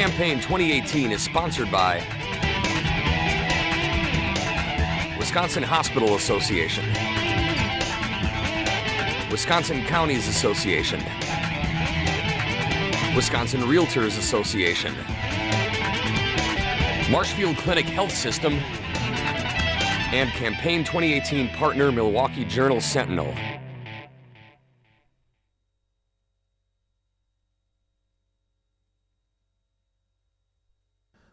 Campaign 2018 is sponsored by Wisconsin Hospital Association, Wisconsin Counties Association, Wisconsin Realtors Association, Marshfield Clinic Health System, and Campaign 2018 partner Milwaukee Journal Sentinel.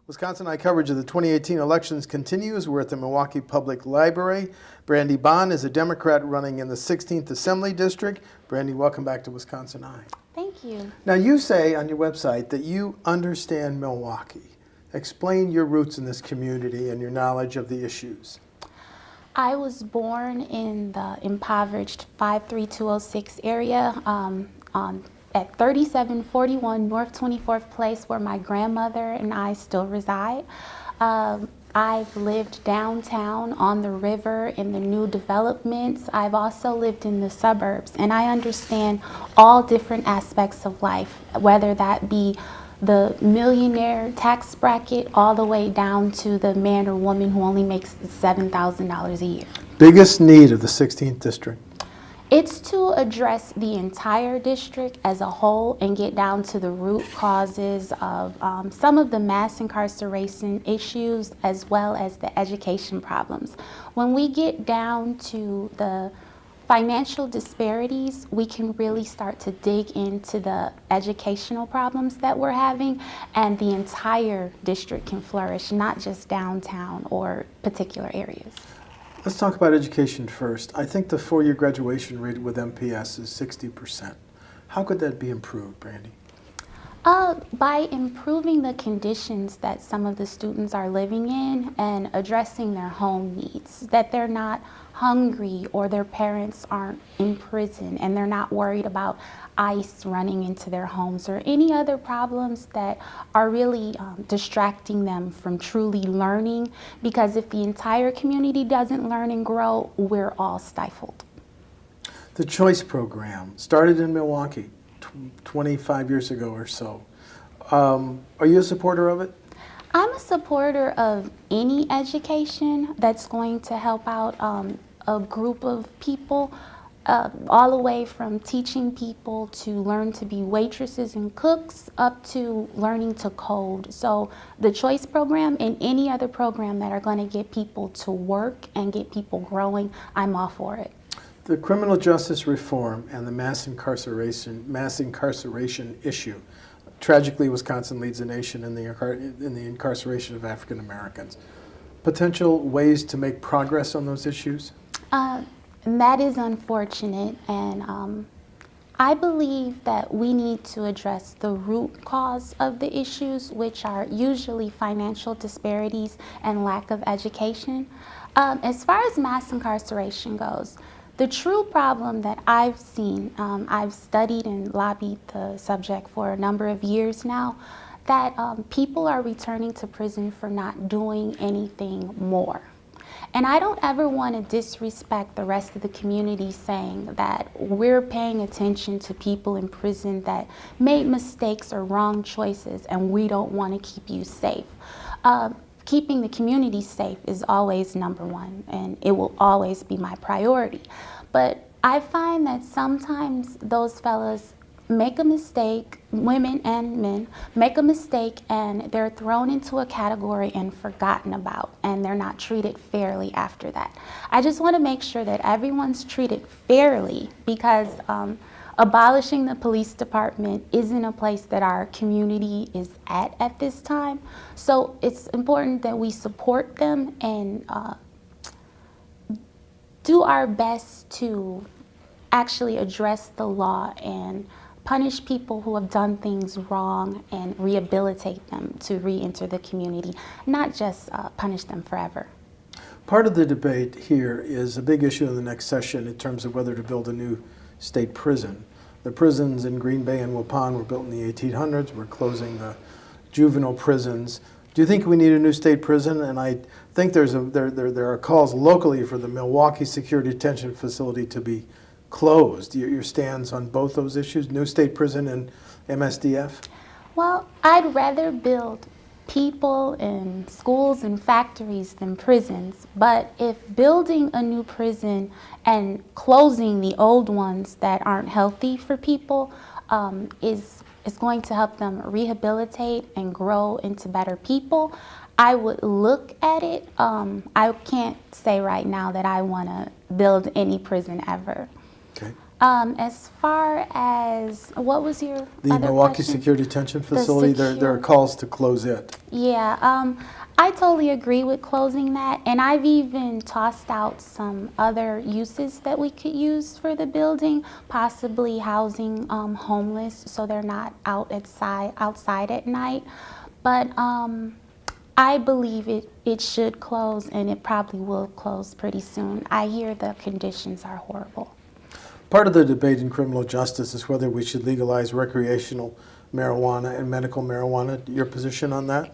WisconsinEye coverage of the 2018 elections continues. We're at the Milwaukee Public Library. Brandy Bond is a Democrat running in the 16th Assembly District. Brandy, welcome back to WisconsinEye. Thank you. Now, you say on your website that you understand Milwaukee. Explain your roots in this community and your knowledge of the issues. I was born in the impoverished 53206 area at 3741 North 24th Place, where my grandmother and I still reside. I've lived downtown, on the river, in the new developments. I've also lived in the suburbs, and I understand all different aspects of life, whether that be the millionaire tax bracket all the way down to the man or woman who only makes $7,000 a year. Biggest need of the 16th District? It's to address the entire district as a whole and get down to the root causes of some of the mass incarceration issues as well as the education problems. When we get down to the financial disparities, we can really start to dig into the educational problems that we're having, and the entire district can flourish, not just downtown or particular areas. Let's talk about education first. I think the four-year graduation rate with MPS is 60%. How could that be improved, Brandy? By improving the conditions that some of the students are living in and addressing their home needs, that they're not hungry or their parents aren't in prison and they're not worried about ICE running into their homes or any other problems that are really distracting them from truly learning, because if the entire community doesn't learn and grow, we're all stifled. The Choice program started in Milwaukee 25 years ago or so. Are you a supporter of it? I'm a supporter of any education that's going to help out a group of people, all the way from teaching people to learn to be waitresses and cooks up to learning to code. So the Choice program and any other program that are going to get people to work and get people growing, I'm all for it. The criminal justice reform and the mass incarceration issue. Tragically, Wisconsin leads the nation in the incarceration of African Americans. Potential ways to make progress on those issues? That is unfortunate, and I believe that we need to address the root cause of the issues, which are usually financial disparities and lack of education. As far as mass incarceration goes, the true problem that I've seen, I've studied and lobbied the subject for a number of years now, that people are returning to prison for not doing anything more. And I don't ever want to disrespect the rest of the community saying that we're paying attention to people in prison that made mistakes or wrong choices and we don't want to keep you safe. Keeping the community safe is always number one, and it will always be my priority. But I find that sometimes those fellas make a mistake, women and men, make a mistake and they're thrown into a category and forgotten about, and they're not treated fairly after that. I just want to make sure that everyone's treated fairly, because abolishing the police department isn't a place that our community is at this time. So it's important that we support them and do our best to actually address the law and punish people who have done things wrong and rehabilitate them to re-enter the community, not just punish them forever. Part of the debate here is a big issue in the next session in terms of whether to build a new state prison. The prisons in Green Bay and Waupun were built in the 1800s. We're closing the juvenile prisons. Do you think we need a new state prison? And I think there are calls locally for the Milwaukee Security Detention Facility to be closed. Your stance on both those issues, new state prison and MSDF? Well, I'd rather build people and schools and factories than prisons, but if building a new prison and closing the old ones that aren't healthy for people is going to help them rehabilitate and grow into better people, I would look at it. I can't say right now that I want to build any prison ever. Okay. As far as, what was your The other Milwaukee question? Secure Detention Facility, there are calls to close it. Yeah, I totally agree with closing that, and I've even tossed out some other uses that we could use for the building, possibly housing homeless so they're not outside at night. But I believe it should close, and it probably will close pretty soon. I hear the conditions are horrible. Part of the debate in criminal justice is whether we should legalize recreational marijuana and medical marijuana. Your position on that?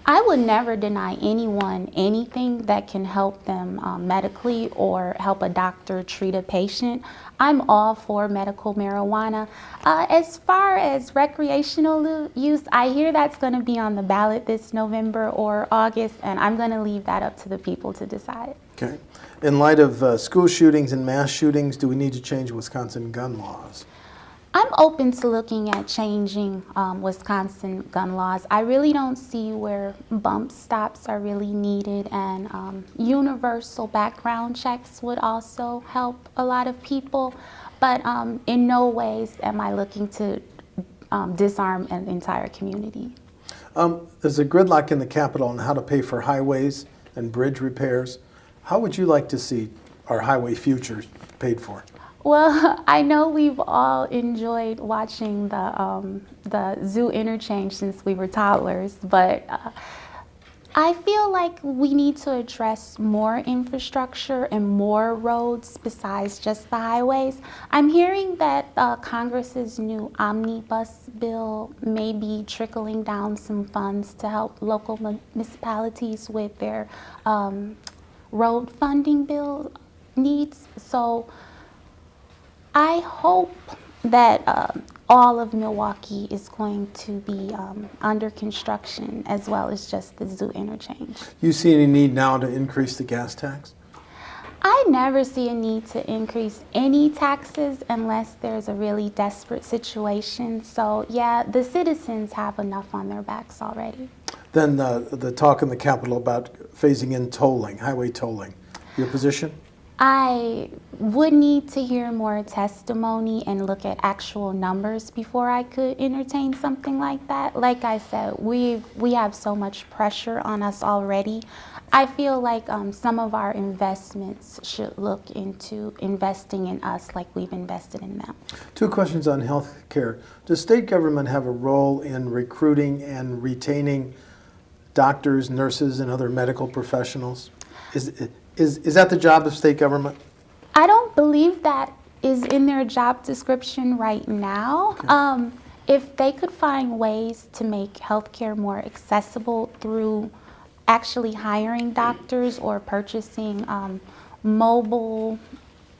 I would never deny anyone anything that can help them medically or help a doctor treat a patient. I'm all for medical marijuana. As far as recreational use, I hear that's going to be on the ballot this November or August, and I'm going to leave that up to the people to decide. Okay. In light of school shootings and mass shootings, do we need to change Wisconsin gun laws? I'm open to looking at changing Wisconsin gun laws. I really don't see where bump stops are really needed, and universal background checks would also help a lot of people. But in no ways am I looking to disarm an entire community. There's a gridlock in the Capitol on how to pay for highways and bridge repairs. How would you like to see our highway futures paid for? Well, I know we've all enjoyed watching the zoo interchange since we were toddlers, but I feel like we need to address more infrastructure and more roads besides just the highways. I'm hearing that Congress's new omnibus bill may be trickling down some funds to help local municipalities with their road funding bill needs. So I hope that all of Milwaukee is going to be under construction, as well as just the zoo interchange. You see any need now to increase the gas tax? I never see a need to increase any taxes unless there's a really desperate situation. So yeah, the citizens have enough on their backs already. Then the talk in the Capitol about phasing in tolling, highway tolling. Your position? I would need to hear more testimony and look at actual numbers before I could entertain something like that. Like I said, we have so much pressure on us already. I feel like some of our investments should look into investing in us like we've invested in them. Two questions on health care. Does state government have a role in recruiting and retaining doctors, nurses, and other medical professionals? Is that the job of state government? I don't believe that is in their job description right now. Okay. If they could find ways to make healthcare more accessible through actually hiring doctors or purchasing mobile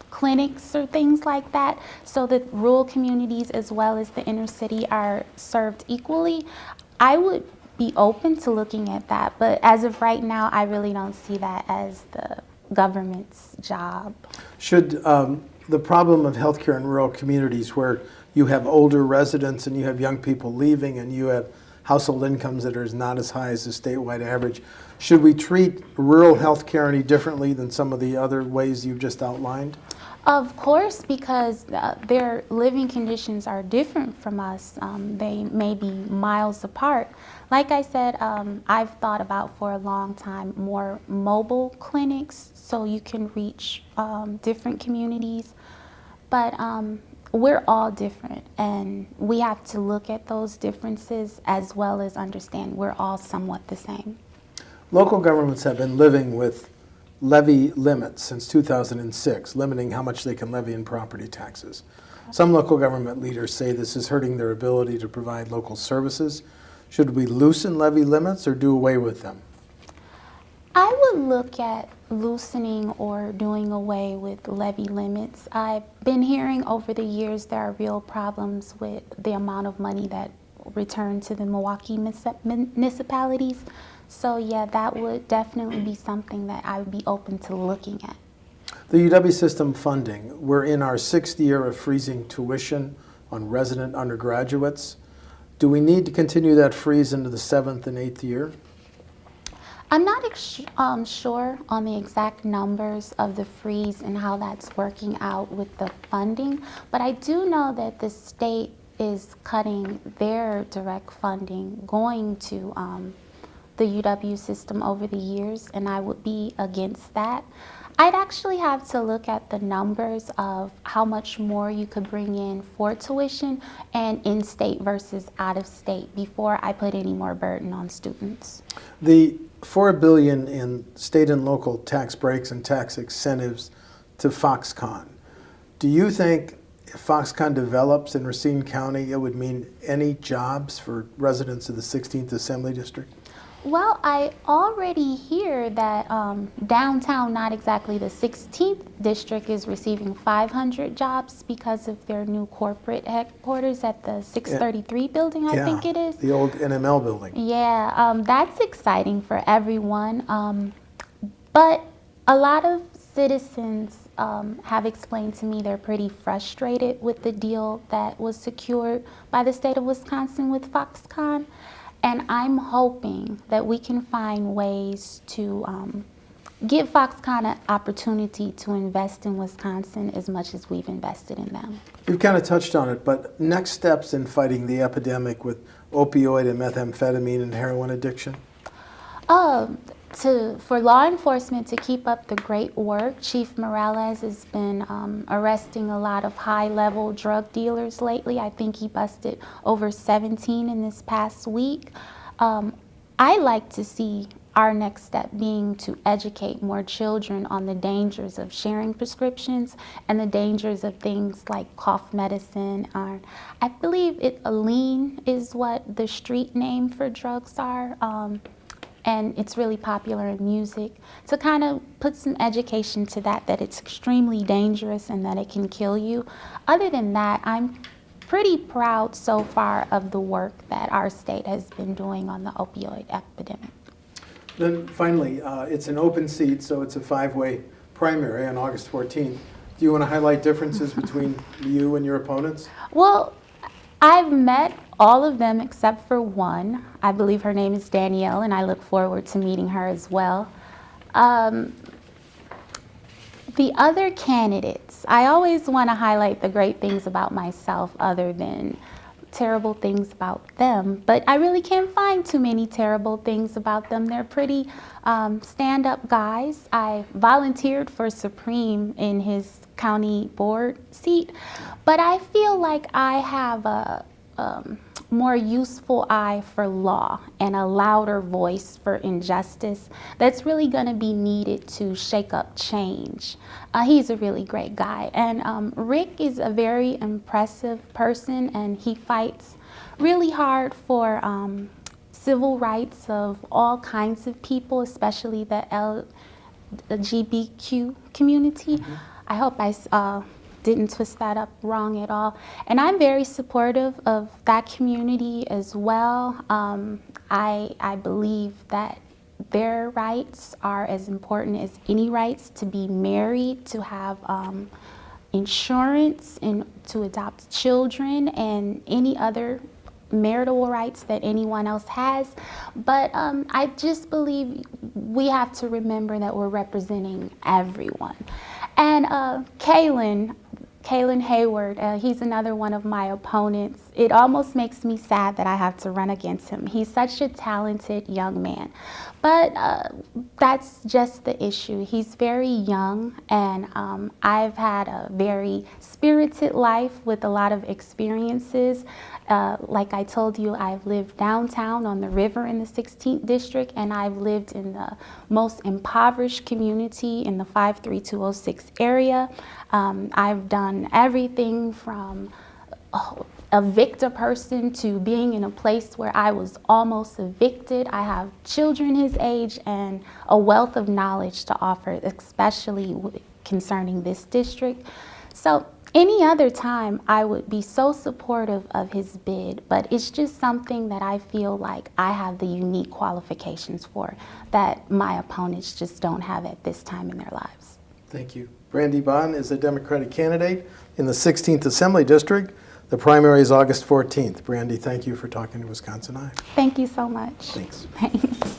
clinics or things like that, so that rural communities as well as the inner city are served equally, I would be open to looking at that. But as of right now, I really don't see that as the government's job. Should the problem of healthcare in rural communities where you have older residents and you have young people leaving and you have household incomes that are not as high as the statewide average, should we treat rural healthcare any differently than some of the other ways you've just outlined? Of course, because their living conditions are different from us. They may be miles apart. Like I said, I've thought about for a long time more mobile clinics so you can reach different communities. But we're all different, and we have to look at those differences as well as understand we're all somewhat the same. Local governments have been living with levy limits since 2006, limiting how much they can levy in property taxes. Some local government leaders say this is hurting their ability to provide local services. Should we loosen levy limits or do away with them? I would look at loosening or doing away with levy limits. I've been hearing over the years there are real problems with the amount of money that returned to the Milwaukee municipalities. So yeah, that would definitely be something that I would be open to looking at. The UW system funding, we're in our 6th year of freezing tuition on resident undergraduates. Do we need to continue that freeze into the 7th and 8th year? I'm not sure on the exact numbers of the freeze and how that's working out with the funding, but I do know that the state is cutting their direct funding going to the UW system over the years, and I would be against that. I'd actually have to look at the numbers of how much more you could bring in for tuition and in-state versus out-of-state before I put any more burden on students. The $4 billion in state and local tax breaks and tax incentives to Foxconn. Do you think if Foxconn develops in Racine County, it would mean any jobs for residents of the 16th Assembly District? Well, I already hear that downtown, not exactly the 16th district, is receiving 500 jobs because of their new corporate headquarters at the 633 building, I think it is. The old NML building. Yeah, that's exciting for everyone. But a lot of citizens have explained to me they're pretty frustrated with the deal that was secured by the state of Wisconsin with Foxconn. And I'm hoping that we can find ways to give Foxconn an opportunity to invest in Wisconsin as much as we've invested in them. You've kind of touched on it, but next steps in fighting the epidemic with opioid and methamphetamine and heroin addiction? For law enforcement to keep up the great work, Chief Morales has been arresting a lot of high-level drug dealers lately. I think he busted over 17 in this past week. I like to see our next step being to educate more children on the dangers of sharing prescriptions and the dangers of things like cough medicine. I believe Alene is what the street name for drugs are. And it's really popular in music, to kind of put some education to that it's extremely dangerous and that it can kill you. Other than that, I'm pretty proud so far of the work that our state has been doing on the opioid epidemic. Then finally, it's an open seat, so it's a 5-way primary on August 14th. Do you want to highlight differences between you and your opponents? Well, I've met all of them except for one. I believe her name is Danielle, and I look forward to meeting her as well. The other candidates, I always want to highlight the great things about myself other than terrible things about them, but I really can't find too many terrible things about them. They're pretty stand-up guys. I volunteered for Supreme in his county board seat, but I feel like I have a more useful eye for law and a louder voice for injustice that's really going to be needed to shake up change. He's a really great guy. And Rick is a very impressive person, and he fights really hard for civil rights of all kinds of people, especially the LGBTQ community. Mm-hmm. I hope I didn't twist that up wrong at all. And I'm very supportive of that community as well. I believe that their rights are as important as any rights to be married, to have insurance, and to adopt children, and any other marital rights that anyone else has. But I just believe we have to remember that we're representing everyone. And Kalen Hayward, he's another one of my opponents. It almost makes me sad that I have to run against him. He's such a talented young man. But that's just the issue. He's very young, and I've had a very spirited life with a lot of experiences. Like I told you, I've lived downtown on the river in the 16th district, and I've lived in the most impoverished community in the 53206 area. I've done everything from evict a person to being in a place where I was almost evicted. I have children his age and a wealth of knowledge to offer, especially concerning this district. So Any other time, I would be so supportive of his bid, but it's just something that I feel like I have the unique qualifications for that my opponents just don't have at this time in their lives. Thank you. Brandy Bond is a Democratic candidate in the 16th Assembly District. The primary is August 14th. Brandy, thank you for talking to WisconsinEye. Thank you so much. Thanks. Thanks.